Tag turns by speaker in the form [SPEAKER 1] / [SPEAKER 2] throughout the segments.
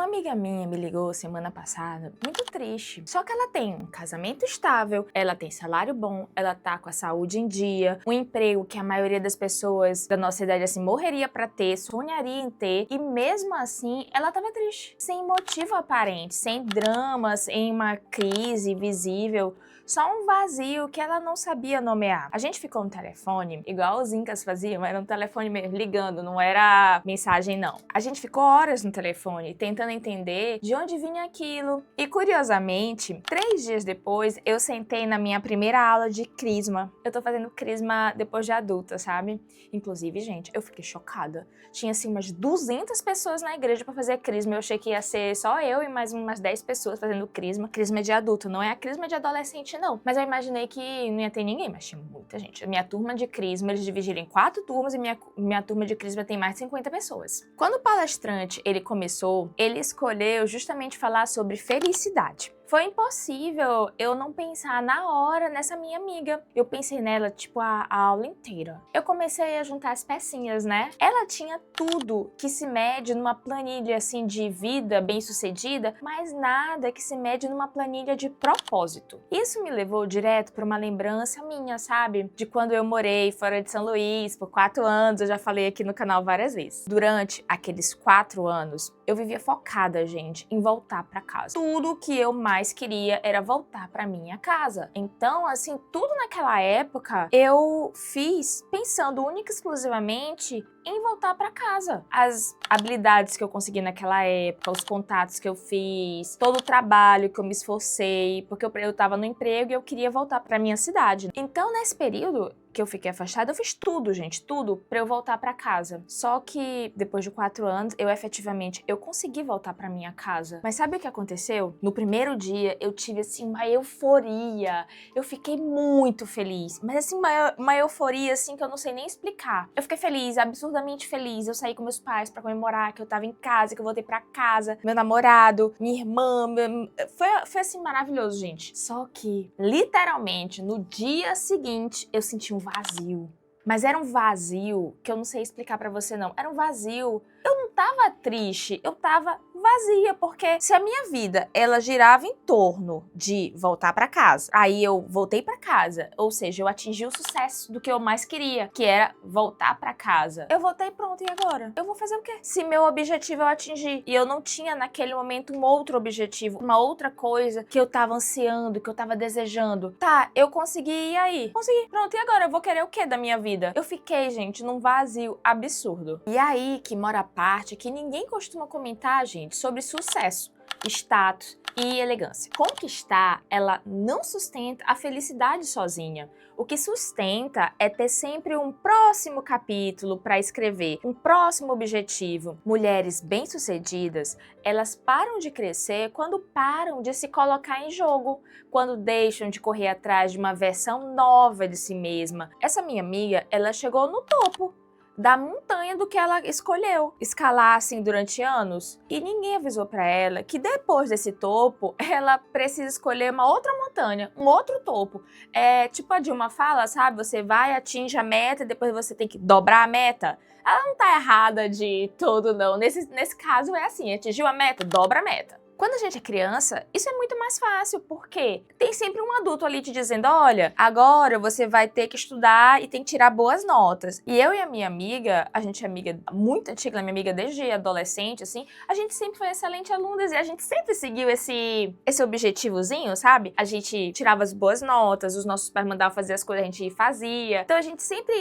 [SPEAKER 1] amiga minha me ligou semana passada, muito triste. Só que ela tem um casamento estável, ela tem salário bom, ela tá com a saúde em dia, um emprego que a maioria das pessoas da nossa idade assim morreria pra ter, sonharia em ter, e mesmo assim ela tava triste, sem motivo aparente, sem dramas, em uma crise visível. Só um vazio que ela não sabia nomear. A gente ficou no telefone, igual os incas faziam, era um telefone mesmo, ligando, não era mensagem não. A gente ficou horas no telefone, tentando entender de onde vinha aquilo. E curiosamente, 3 dias depois, eu sentei na minha primeira aula de crisma. Eu tô fazendo crisma depois de adulta, sabe? Inclusive, gente, eu fiquei chocada. Tinha assim umas 200 pessoas na igreja pra fazer crisma. Eu achei que ia ser só eu e mais umas 10 pessoas fazendo crisma. Crisma de adulto, não é a crisma de adolescente não. Mas eu imaginei que não ia ter ninguém, mas tinha muita gente. A minha turma de crisma, eles dividiram em 4 turmas e minha turma de crisma tem mais de 50 pessoas. Quando o palestrante, ele começou, ele escolheu justamente falar sobre felicidade. Foi impossível eu não pensar na hora nessa minha amiga. Eu pensei nela, tipo, a aula inteira. Eu comecei a juntar as pecinhas, né? Ela tinha tudo que se mede numa planilha, assim, de vida bem-sucedida, mas nada que se mede numa planilha de propósito. Isso me levou direto para uma lembrança minha, sabe? De quando eu morei fora de São Luís por 4 anos, eu já falei aqui no canal várias vezes. Durante aqueles 4 anos, eu vivia focada, gente, em voltar para casa. Tudo que eu mais queria era voltar para minha casa. Então, assim, tudo naquela época eu fiz pensando única e exclusivamente em voltar para casa. As habilidades que eu consegui naquela época, os contatos que eu fiz, todo o trabalho que eu me esforcei, porque eu tava no emprego e eu queria voltar para minha cidade. Então, nesse período que eu fiquei afastada, eu fiz tudo, gente, tudo pra eu voltar pra casa. Só que depois de 4 anos, eu consegui voltar pra minha casa. Mas sabe o que aconteceu? No primeiro dia, eu tive, assim, uma euforia. Eu fiquei muito feliz. Mas, assim, uma euforia, assim, que eu não sei nem explicar. Eu fiquei feliz, absurdamente feliz. Eu saí com meus pais pra comemorar que eu tava em casa, que eu voltei pra casa. Meu namorado, minha irmã, foi assim, maravilhoso, gente. Só que, literalmente, no dia seguinte, eu senti um vazio. Mas era um vazio que eu não sei explicar pra você não. Era um vazio. Eu não tava triste, eu tava vazia, porque se a minha vida, ela girava em torno de voltar pra casa, aí eu voltei pra casa, ou seja, eu atingi o sucesso do que eu mais queria, que era voltar pra casa. Eu voltei, pronto, e agora? Eu vou fazer o quê? Se meu objetivo eu atingi, e eu não tinha naquele momento um outro objetivo, uma outra coisa que eu tava ansiando, que eu tava desejando. Tá, eu consegui, e aí? Consegui, pronto, e agora? Eu vou querer o quê da minha vida? Eu fiquei, gente, num vazio absurdo. E aí que mora a parte que ninguém costuma comentar, gente, sobre sucesso, status e elegância. Conquistar, ela não sustenta a felicidade sozinha. O que sustenta é ter sempre um próximo capítulo para escrever, um próximo objetivo. Mulheres bem-sucedidas, elas param de crescer quando param de se colocar em jogo, quando deixam de correr atrás de uma versão nova de si mesma. Essa minha amiga, ela chegou no topo da montanha do que ela escolheu escalar assim durante anos, e ninguém avisou pra ela que depois desse topo ela precisa escolher uma outra montanha, um outro topo. É tipo a Dilma fala, sabe? Você vai, atinge a meta e depois você tem que dobrar a meta. Ela não tá errada de todo não. Nesse caso é assim, atingiu a meta, dobra a meta. Quando a gente é criança, isso é muito mais fácil, porque tem sempre um adulto ali te dizendo, olha, agora você vai ter que estudar e tem que tirar boas notas. E eu e a minha amiga, a gente é amiga muito antiga, minha amiga desde adolescente, assim, a gente sempre foi excelente alunas e a gente sempre seguiu esse objetivozinho, sabe? A gente tirava as boas notas, os nossos pais mandavam fazer as coisas, a gente fazia. Então a gente sempre,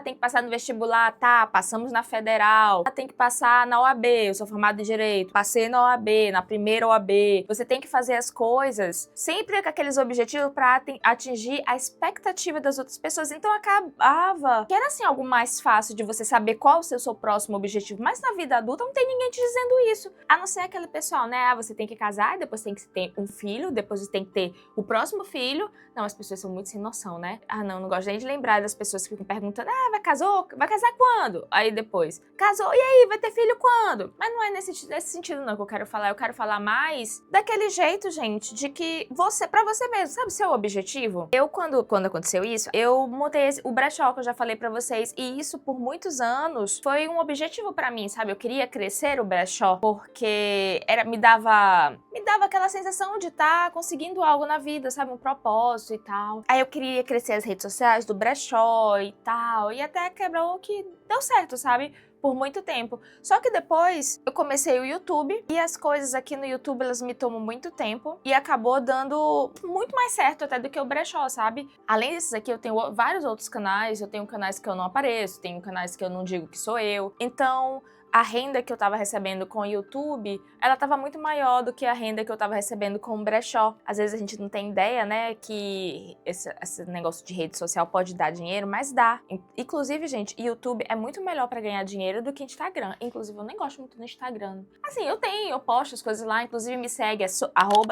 [SPEAKER 1] tem que passar no vestibular, tá, passamos na federal, tem que passar na OAB, eu sou formada em Direito, passei na OAB, na primeira OAB. Você tem que fazer as coisas sempre com aqueles objetivos para atingir a expectativa das outras pessoas. Então acabava que era assim algo mais fácil de você saber qual o seu próximo objetivo. Mas na vida adulta não tem ninguém te dizendo isso. A não ser aquele pessoal, né? Você tem que casar, depois tem que ter um filho, depois você tem que ter o próximo filho. Não, as pessoas são muito sem noção, né? Não gosto nem de lembrar das pessoas que ficam perguntando, vai casar quando? Aí depois, casou, e aí, vai ter filho quando? Mas não é nesse sentido não que eu quero falar mais daquele jeito, gente, de que pra você mesmo, sabe, seu objetivo? Eu, quando aconteceu isso, eu montei o brechó que eu já falei pra vocês, e isso por muitos anos foi um objetivo pra mim, sabe? Eu queria crescer o brechó, porque me dava aquela sensação de estar conseguindo algo na vida, sabe? Um propósito e tal. Aí eu queria crescer as redes sociais do brechó e tal, e até quebrou que deu certo, sabe? Por muito tempo. Só que depois eu comecei o YouTube e as coisas aqui no YouTube elas me tomam muito tempo e acabou dando muito mais certo até do que o brechó, sabe? Além desses aqui, eu tenho vários outros canais, eu tenho canais que eu não apareço, tenho canais que eu não digo que sou eu. Então, a renda que eu tava recebendo com o YouTube, ela tava muito maior do que a renda que eu tava recebendo com o brechó. Às vezes a gente não tem ideia, né, que esse negócio de rede social pode dar dinheiro, mas dá. Inclusive, gente, YouTube é muito melhor pra ganhar dinheiro do que Instagram. Inclusive, eu nem gosto muito do Instagram. Assim, eu posto as coisas lá, inclusive me segue,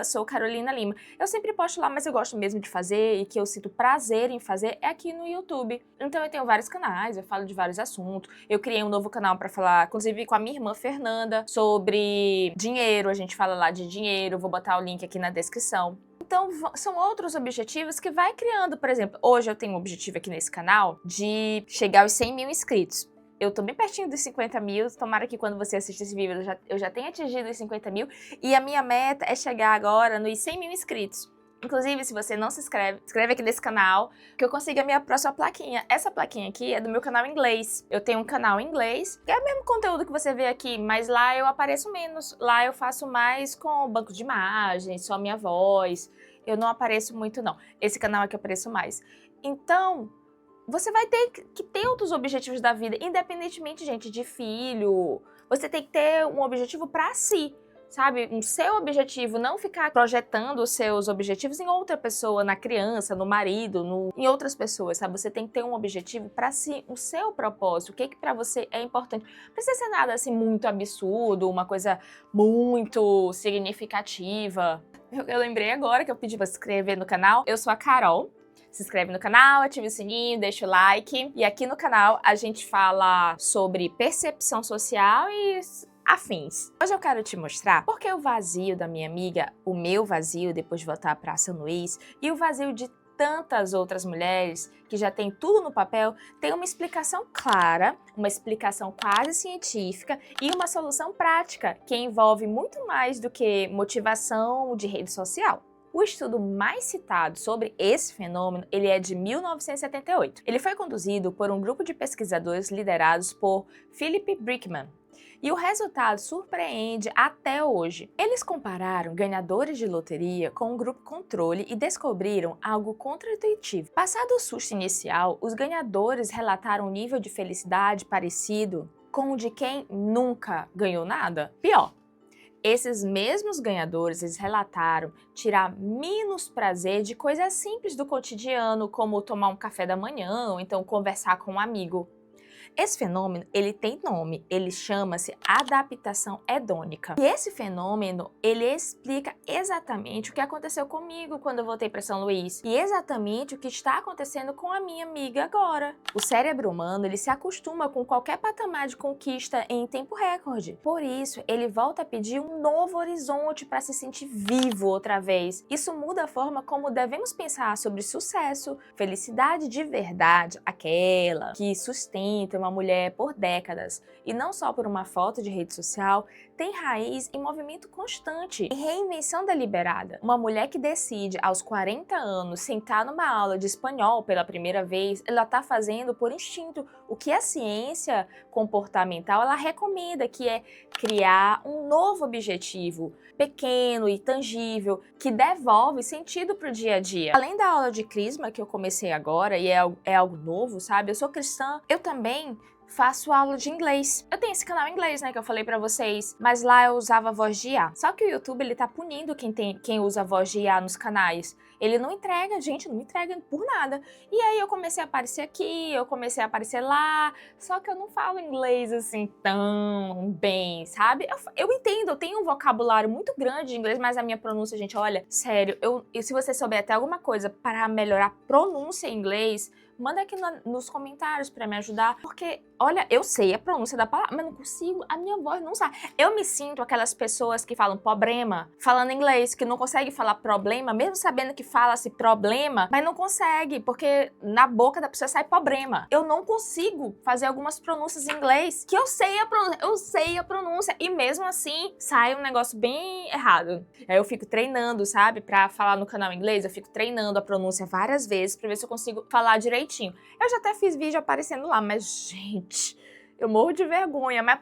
[SPEAKER 1] @soucarolinalima. Eu sempre posto lá, mas eu gosto mesmo de fazer e que eu sinto prazer em fazer é aqui no YouTube. Então eu tenho vários canais, eu falo de vários assuntos. Eu criei um novo canal pra falar, inclusive com a minha irmã Fernanda, sobre dinheiro. A gente fala lá de dinheiro, vou botar o link aqui na descrição. Então, são outros objetivos que vai criando. Por exemplo, hoje eu tenho um objetivo aqui nesse canal de chegar aos 100 mil inscritos. Eu tô bem pertinho dos 50 mil, tomara que quando você assistir esse vídeo eu já tenha atingido os 50 mil. E a minha meta é chegar agora nos 100 mil inscritos. Inclusive, se você não se inscreve aqui nesse canal, que eu consiga a minha próxima plaquinha. Essa plaquinha aqui é do meu canal em inglês. Eu tenho um canal em inglês, que é o mesmo conteúdo que você vê aqui, mas lá eu apareço menos. Lá eu faço mais com banco de imagens, só minha voz. Eu não apareço muito, não. Esse canal aqui eu apareço mais. Então, você vai ter que ter outros objetivos da vida, independentemente, gente, de filho. Você tem que ter um objetivo pra si. Sabe, um seu objetivo, não ficar projetando os seus objetivos em outra pessoa, na criança, no marido, em outras pessoas, sabe? Você tem que ter um objetivo para si, o seu propósito, o que para você é importante. Não precisa ser nada assim muito absurdo, uma coisa muito significativa. Eu lembrei agora que eu pedi para se inscrever no canal. Eu sou a Carol. Se inscreve no canal, ativa o sininho, deixa o like. E aqui no canal a gente fala sobre percepção social e afins. Hoje eu quero te mostrar porque o vazio da minha amiga, o meu vazio depois de voltar para São Luís e o vazio de tantas outras mulheres que já tem tudo no papel, tem uma explicação clara, uma explicação quase científica e uma solução prática que envolve muito mais do que motivação de rede social. O estudo mais citado sobre esse fenômeno, ele é de 1978. Ele foi conduzido por um grupo de pesquisadores liderados por Philip Brickman. E o resultado surpreende até hoje. Eles compararam ganhadores de loteria com um grupo controle e descobriram algo contraintuitivo. Passado o susto inicial, os ganhadores relataram um nível de felicidade parecido com o de quem nunca ganhou nada. Pior, esses mesmos ganhadores, eles relataram tirar menos prazer de coisas simples do cotidiano, como tomar um café da manhã ou então conversar com um amigo. Esse fenômeno, ele tem nome, ele chama-se adaptação hedônica. E esse fenômeno, ele explica exatamente o que aconteceu comigo quando eu voltei para São Luís e exatamente o que está acontecendo com a minha amiga agora. O cérebro humano, ele se acostuma com qualquer patamar de conquista em tempo recorde. Por isso, ele volta a pedir um novo horizonte para se sentir vivo outra vez. Isso muda a forma como devemos pensar sobre sucesso, felicidade de verdade, aquela que sustenta uma mulher por décadas, e não só por uma foto de rede social, tem raiz em movimento constante, em reinvenção deliberada. Uma mulher que decide, aos 40 anos, sentar numa aula de espanhol pela primeira vez, ela está fazendo por instinto o que a ciência comportamental ela recomenda, que é criar um novo objetivo, pequeno e tangível, que devolve sentido para o dia a dia. Além da aula de Crisma, que eu comecei agora, e é algo novo, sabe? Eu sou cristã, eu também faço aula de inglês. Eu tenho esse canal em inglês, né, que eu falei pra vocês, mas lá eu usava voz de IA. Só que o YouTube, ele tá punindo quem usa voz de IA nos canais. Ele não entrega, gente, não entrega por nada. E aí eu comecei a aparecer aqui, eu comecei a aparecer lá, só que eu não falo inglês assim tão bem, sabe? Eu entendo, eu tenho um vocabulário muito grande de inglês, mas a minha pronúncia, gente, olha, sério, se você souber até alguma coisa para melhorar a pronúncia em inglês, manda aqui nos comentários pra me ajudar, porque, olha, eu sei a pronúncia da palavra, mas não consigo, a minha voz não sai. Eu me sinto aquelas pessoas que falam problema, falando inglês, que não conseguem falar problema, mesmo sabendo que fala-se problema, mas não consegue, porque na boca da pessoa sai problema. Eu não consigo fazer algumas pronúncias em inglês, que eu sei a pronúncia, e mesmo assim, sai um negócio bem errado. Aí eu fico treinando, sabe, pra falar no canal em inglês, eu fico treinando a pronúncia várias vezes pra ver se eu consigo falar direitinho. Eu já até fiz vídeo aparecendo lá, mas, gente, eu morro de vergonha, mas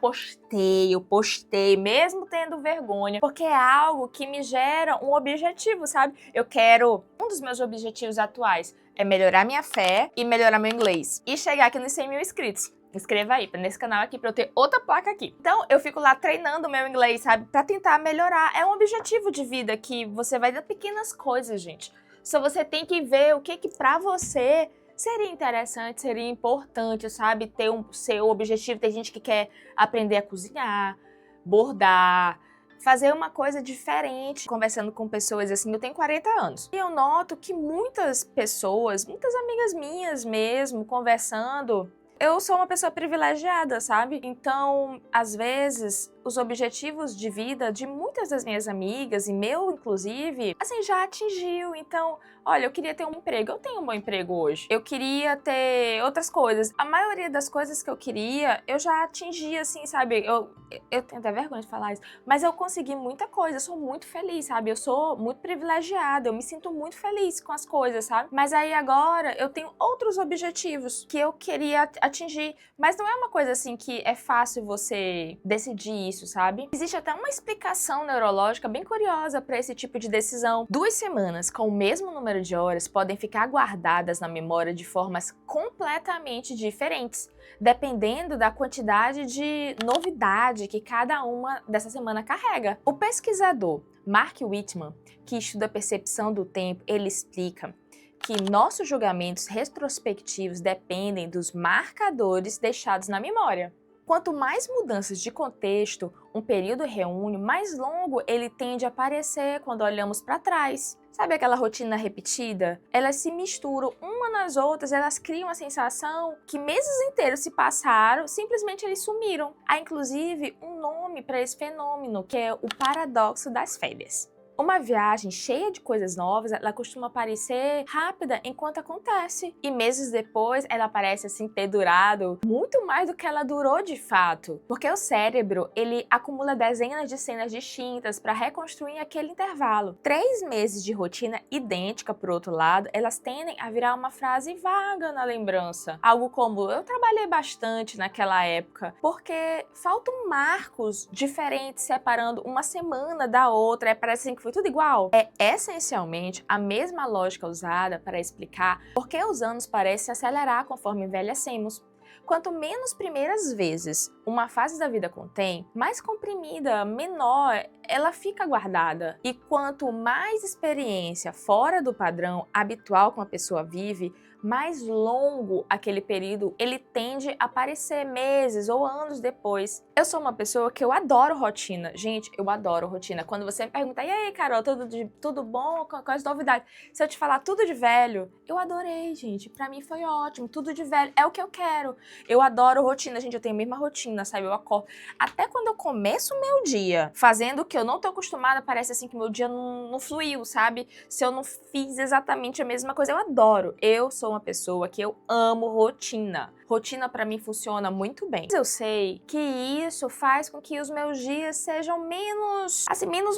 [SPEAKER 1] eu postei, mesmo tendo vergonha, porque é algo que me gera um objetivo, sabe? Um dos meus objetivos atuais é melhorar minha fé e melhorar meu inglês. E chegar aqui nos 100 mil inscritos. Inscreva aí nesse canal aqui pra eu ter outra placa aqui. Então, eu fico lá treinando o meu inglês, sabe? Pra tentar melhorar. É um objetivo de vida que você vai dar pequenas coisas, gente. Só você tem que ver o que pra você seria interessante, seria importante, sabe? Ter seu objetivo. Tem gente que quer aprender a cozinhar, bordar, fazer uma coisa diferente. Conversando com pessoas assim, eu tenho 40 anos. E eu noto que muitas pessoas, muitas amigas minhas mesmo, conversando, eu sou uma pessoa privilegiada, sabe? Então, às vezes, os objetivos de vida de muitas das minhas amigas, e meu inclusive, assim, já atingiu. Então, olha, eu queria ter um emprego. Eu tenho um bom emprego hoje. Eu queria ter outras coisas. A maioria das coisas que eu queria, eu já atingi, assim, sabe? Eu tenho até vergonha de falar isso, mas eu consegui muita coisa. Eu sou muito feliz, sabe? Eu sou muito privilegiada. Eu me sinto muito feliz com as coisas, sabe? Mas aí agora eu tenho outros objetivos que eu queria atingir. Mas não é uma coisa assim que é fácil você decidir isso, sabe? Existe até uma explicação neurológica bem curiosa para esse tipo de decisão. 2 semanas com o mesmo número de horas podem ficar guardadas na memória de formas completamente diferentes, dependendo da quantidade de novidade que cada uma dessa semana carrega. O pesquisador Mark Whitman, que estuda a percepção do tempo, ele explica que nossos julgamentos retrospectivos dependem dos marcadores deixados na memória. Quanto mais mudanças de contexto um período reúne, mais longo ele tende a parecer quando olhamos para trás. Sabe aquela rotina repetida? Elas se misturam uma nas outras, elas criam a sensação que meses inteiros se passaram, simplesmente eles sumiram. Há inclusive um nome para esse fenômeno, que é o paradoxo das férias. Uma viagem cheia de coisas novas, ela costuma parecer rápida enquanto acontece. E meses depois, ela parece assim ter durado muito mais do que ela durou de fato. Porque o cérebro, ele acumula dezenas de cenas distintas para reconstruir aquele intervalo. 3 meses de rotina idêntica, por outro lado, elas tendem a virar uma frase vaga na lembrança. Algo como, eu trabalhei bastante naquela época, porque faltam marcos diferentes separando uma semana da outra, parece assim que foi tudo igual. É essencialmente a mesma lógica usada para explicar por que os anos parecem se acelerar conforme envelhecemos. Quanto menos primeiras vezes uma fase da vida contém, mais comprimida, menor, ela fica guardada. E quanto mais experiência fora do padrão habitual que uma pessoa vive, mais longo aquele período ele tende a parecer meses ou anos depois. Eu sou uma pessoa que eu adoro rotina. Gente, eu adoro rotina. Quando você me pergunta, e aí, Carol, tudo bom? Quais novidades? Se eu te falar tudo de velho, eu adorei, gente. Pra mim foi ótimo. Tudo de velho é o que eu quero. Eu adoro rotina, gente. Eu tenho a mesma rotina, sabe? Eu acordo. Até quando eu começo o meu dia fazendo o que eu não tô acostumada, parece assim que meu dia não fluiu, sabe? Se eu não fiz exatamente a mesma coisa, eu adoro. Eu sou uma pessoa que eu amo rotina. Rotina pra mim funciona muito bem. Mas eu sei que isso faz com que os meus dias sejam menos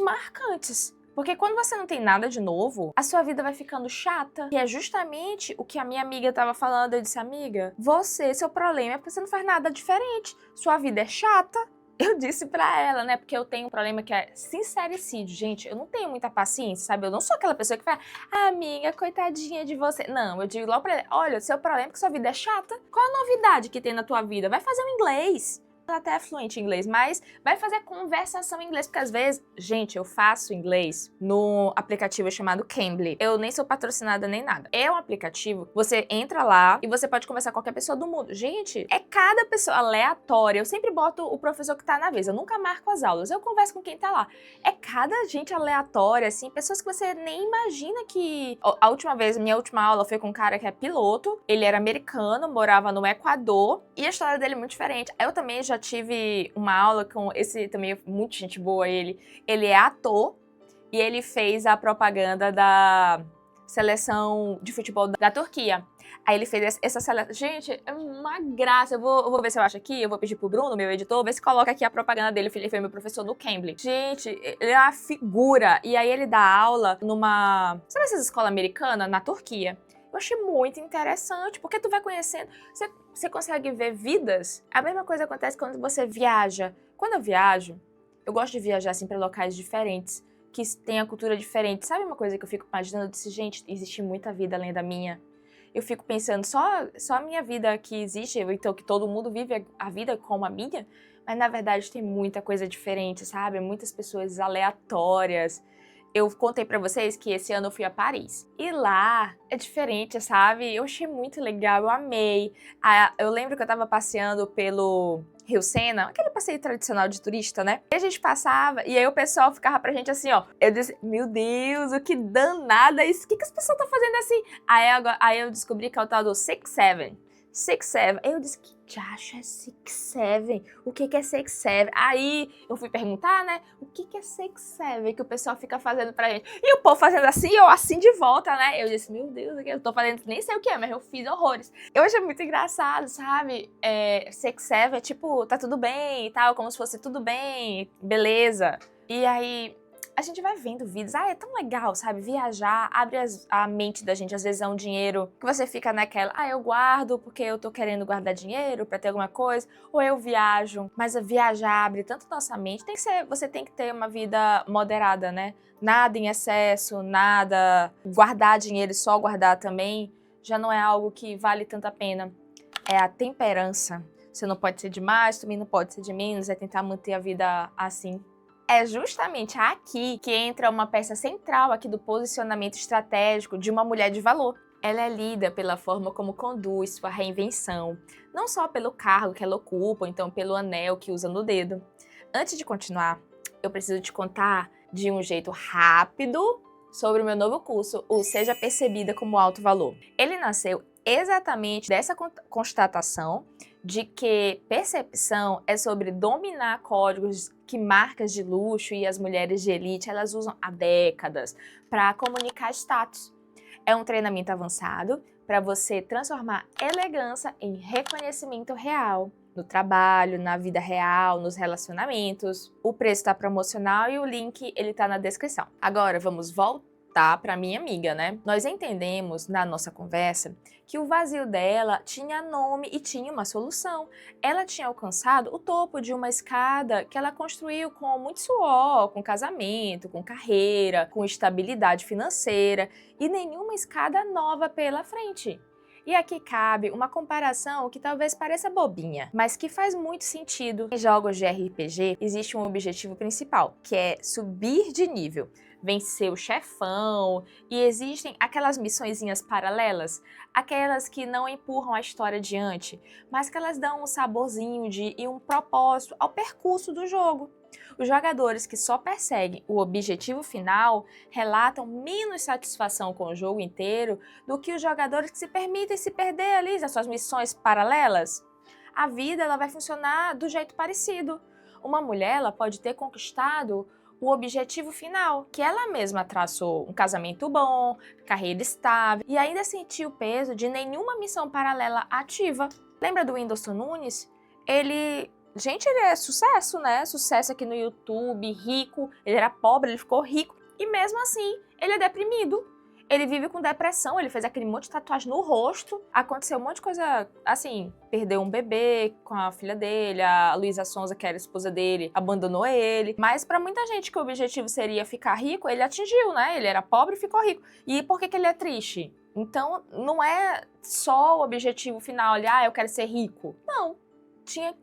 [SPEAKER 1] marcantes. Porque quando você não tem nada de novo, a sua vida vai ficando chata. E é justamente o que a minha amiga tava falando. Eu disse, amiga, seu problema é porque você não faz nada diferente. Sua vida é chata. Eu disse pra ela, né, porque eu tenho um problema que é sincericídio. Gente, eu não tenho muita paciência, sabe? Eu não sou aquela pessoa que fala, amiga, coitadinha de você. Não, eu digo logo pra ela, olha, seu problema é que sua vida é chata. Qual a novidade que tem na tua vida? Vai fazer um inglês. até é fluente em inglês, mas vai fazer conversação em inglês, porque às vezes, gente, eu faço inglês no aplicativo chamado Cambly. Eu nem sou patrocinada nem nada. É um aplicativo, você entra lá e você pode conversar com qualquer pessoa do mundo. Gente, é cada pessoa aleatória. Eu sempre boto o professor que tá na vez, eu nunca marco as aulas, eu converso com quem tá lá. É cada gente aleatória, assim, pessoas que você nem imagina que... A última vez, minha última aula foi com um cara que é piloto, ele era americano, morava no Equador, e a história dele é muito diferente. Eu também já tive uma aula com esse, também muito gente boa, ele é ator, e ele fez a propaganda da seleção de futebol da Turquia. Aí ele fez essa seleção. Gente, é uma graça. Eu vou ver se eu acho aqui, eu vou pedir pro Bruno, meu editor, ver se coloca aqui a propaganda dele. Ele foi meu professor no Cambly. Gente, ele é uma figura. E aí ele dá aula numa... Sabe essas escolas americanas? Na Turquia. Eu achei muito interessante, porque tu vai conhecendo, você consegue ver vidas. A mesma coisa acontece quando você viaja. Quando eu viajo, eu gosto de viajar assim para locais diferentes, que tem a cultura diferente. Sabe uma coisa que eu fico imaginando? Eu disse, gente, existe muita vida além da minha. Eu fico pensando, só a minha vida que existe, então que todo mundo vive a vida como a minha, mas na verdade tem muita coisa diferente, sabe? Muitas pessoas aleatórias. Eu contei pra vocês que esse ano eu fui a Paris. E lá é diferente, sabe? Eu achei muito legal, eu amei. Eu lembro que eu tava passeando pelo Rio Sena, aquele passeio tradicional de turista, né? E a gente passava, e aí o pessoal ficava pra gente assim, ó. Eu disse, meu Deus, o que danada é isso? O que as pessoas estão fazendo assim? Aí eu descobri que é o tal do 6-7. 6-7. Aí eu disse, que diacho é 6-7? O que é 6-7? Aí eu fui perguntar, né? O que é 6-7 que o pessoal fica fazendo pra gente? E o povo fazendo assim, eu assim de volta, né? Eu disse, meu Deus, eu tô fazendo, nem sei o que é, mas eu fiz horrores. Eu achei muito engraçado, sabe? 6-7 é tipo, tá tudo bem e tal, como se fosse tudo bem, beleza. E aí... a gente vai vendo vídeos, é tão legal, sabe? Viajar, abre a mente da gente, às vezes é um dinheiro que você fica naquela, eu guardo porque eu tô querendo guardar dinheiro pra ter alguma coisa, ou eu viajo, mas viajar abre tanto nossa mente, você tem que ter uma vida moderada, né? Nada em excesso, nada, guardar dinheiro e só guardar também, já não é algo que vale tanta pena, é a temperança. Você não pode ser de mais, também não pode ser de menos, é tentar manter a vida assim. É justamente aqui que entra uma peça central aqui do posicionamento estratégico de uma mulher de valor. Ela é lida pela forma como conduz sua reinvenção, não só pelo cargo que ela ocupa, ou então pelo anel que usa no dedo. Antes de continuar, eu preciso te contar de um jeito rápido sobre o meu novo curso, o Seja Percebida como Alto Valor. Ele nasceu exatamente dessa constatação de que percepção é sobre dominar códigos que marcas de luxo e as mulheres de elite elas usam há décadas para comunicar status. É um treinamento avançado para você transformar elegância em reconhecimento real no trabalho, na vida real, nos relacionamentos. O preço está promocional e o link ele está na descrição. Agora vamos voltar para minha amiga, né? Nós entendemos na nossa conversa que o vazio dela tinha nome e tinha uma solução. Ela tinha alcançado o topo de uma escada que ela construiu com muito suor, com casamento, com carreira, com estabilidade financeira e nenhuma escada nova pela frente. E aqui cabe uma comparação que talvez pareça bobinha, mas que faz muito sentido. Em jogos de RPG existe um objetivo principal, que é subir de nível, vencer o chefão, e existem aquelas missõezinhas paralelas, aquelas que não empurram a história adiante, mas que elas dão um saborzinho e um propósito ao percurso do jogo. Os jogadores que só perseguem o objetivo final relatam menos satisfação com o jogo inteiro do que os jogadores que se permitem se perder ali nas suas missões paralelas. A vida ela vai funcionar do jeito parecido. Uma mulher ela pode ter conquistado o objetivo final, que ela mesma traçou, um casamento bom, carreira estável, e ainda sentiu o peso de nenhuma missão paralela ativa. Lembra do Whindersson Nunes? Gente, ele é sucesso, né? Sucesso aqui no YouTube, rico. Ele era pobre, ele ficou rico. E mesmo assim, ele é deprimido. Ele vive com depressão, ele fez aquele monte de tatuagem no rosto. Aconteceu um monte de coisa, assim, perdeu um bebê com a filha dele, a Luísa Sonza, que era a esposa dele, abandonou ele. Mas pra muita gente que o objetivo seria ficar rico, ele atingiu, né? Ele era pobre e ficou rico. E por que ele é triste? Então, não é só o objetivo final, eu quero ser rico. Não.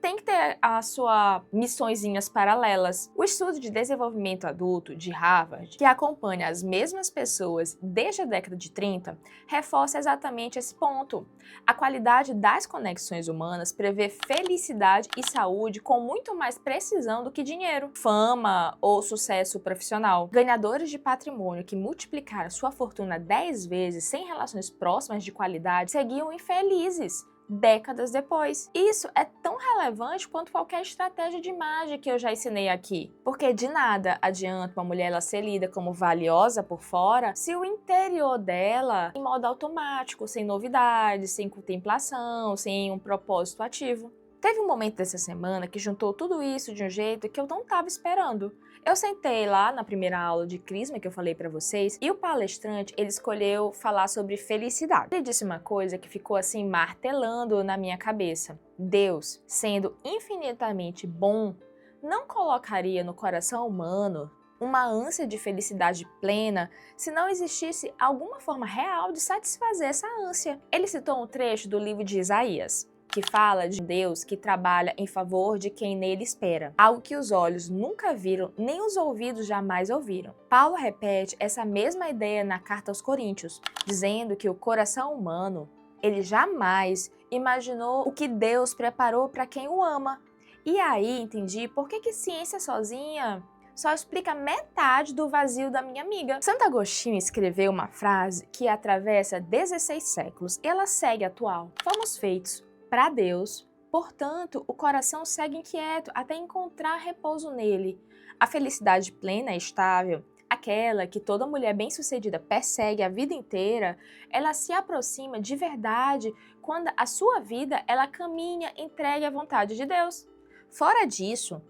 [SPEAKER 1] tem que ter as suas missõezinhas paralelas. O estudo de desenvolvimento adulto de Harvard, que acompanha as mesmas pessoas desde a década de 30, reforça exatamente esse ponto. A qualidade das conexões humanas prevê felicidade e saúde com muito mais precisão do que dinheiro, fama ou sucesso profissional. Ganhadores de patrimônio que multiplicaram sua fortuna 10 vezes sem relações próximas de qualidade seguiam infelizes décadas depois. Isso é tão relevante quanto qualquer estratégia de imagem que eu já ensinei aqui. Porque de nada adianta uma mulher ela ser lida como valiosa por fora se o interior dela em modo automático, sem novidades, sem contemplação, sem um propósito ativo. Teve um momento dessa semana que juntou tudo isso de um jeito que eu não estava esperando. Eu sentei lá na primeira aula de Crisma que eu falei pra vocês e o palestrante, ele escolheu falar sobre felicidade. Ele disse uma coisa que ficou assim martelando na minha cabeça. Deus, sendo infinitamente bom, não colocaria no coração humano uma ânsia de felicidade plena se não existisse alguma forma real de satisfazer essa ânsia. Ele citou um trecho do livro de Isaías, que fala de Deus que trabalha em favor de quem nele espera, algo que os olhos nunca viram, nem os ouvidos jamais ouviram. Paulo repete essa mesma ideia na carta aos Coríntios, dizendo que o coração humano, ele jamais imaginou o que Deus preparou para quem o ama. E aí entendi por que ciência sozinha só explica metade do vazio da minha amiga. Santo Agostinho escreveu uma frase que atravessa 16 séculos e ela segue atual. Fomos feitos para Deus, portanto, o coração segue inquieto até encontrar repouso nele. A felicidade plena e estável, aquela que toda mulher bem-sucedida persegue a vida inteira, ela se aproxima de verdade quando a sua vida ela caminha entregue à vontade de Deus. Fora disso,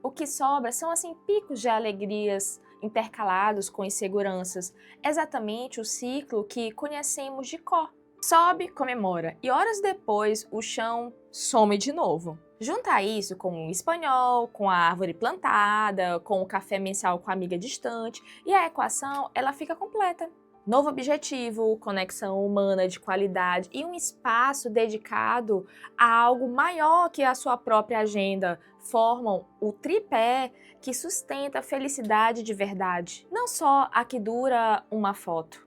[SPEAKER 1] o que sobra são assim picos de alegrias intercalados com inseguranças, exatamente o ciclo que conhecemos de cor. Sobe, comemora, e horas depois o chão some de novo. Junta isso com o espanhol, com a árvore plantada, com o café mensal com a amiga distante, e a equação ela fica completa. Novo objetivo, conexão humana de qualidade e um espaço dedicado a algo maior que a sua própria agenda formam o tripé que sustenta a felicidade de verdade, não só a que dura uma foto.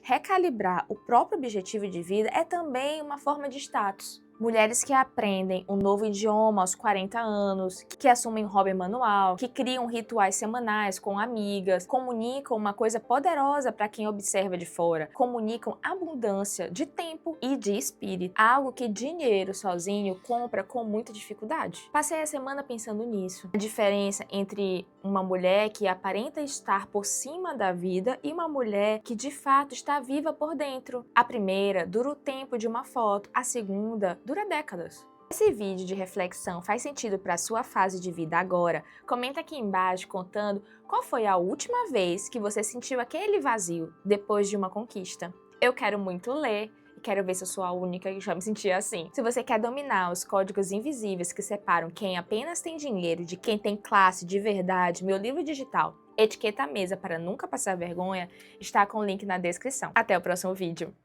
[SPEAKER 1] Recalibrar o próprio objetivo de vida é também uma forma de status. Mulheres que aprendem um novo idioma aos 40 anos, que assumem um hobby manual, que criam rituais semanais com amigas, comunicam uma coisa poderosa para quem observa de fora, comunicam abundância de tempo e de espírito, algo que dinheiro sozinho compra com muita dificuldade. Passei a semana pensando nisso. A diferença entre uma mulher que aparenta estar por cima da vida e uma mulher que de fato está viva por dentro. A primeira dura o tempo de uma foto, a segunda dura décadas. Esse vídeo de reflexão faz sentido para a sua fase de vida agora? Comenta aqui embaixo contando qual foi a última vez que você sentiu aquele vazio depois de uma conquista. Eu quero muito ler e quero ver se eu sou a única que já me sentia assim. Se você quer dominar os códigos invisíveis que separam quem apenas tem dinheiro de quem tem classe de verdade, meu livro digital Etiqueta à Mesa para Nunca Passar Vergonha está com o link na descrição. Até o próximo vídeo.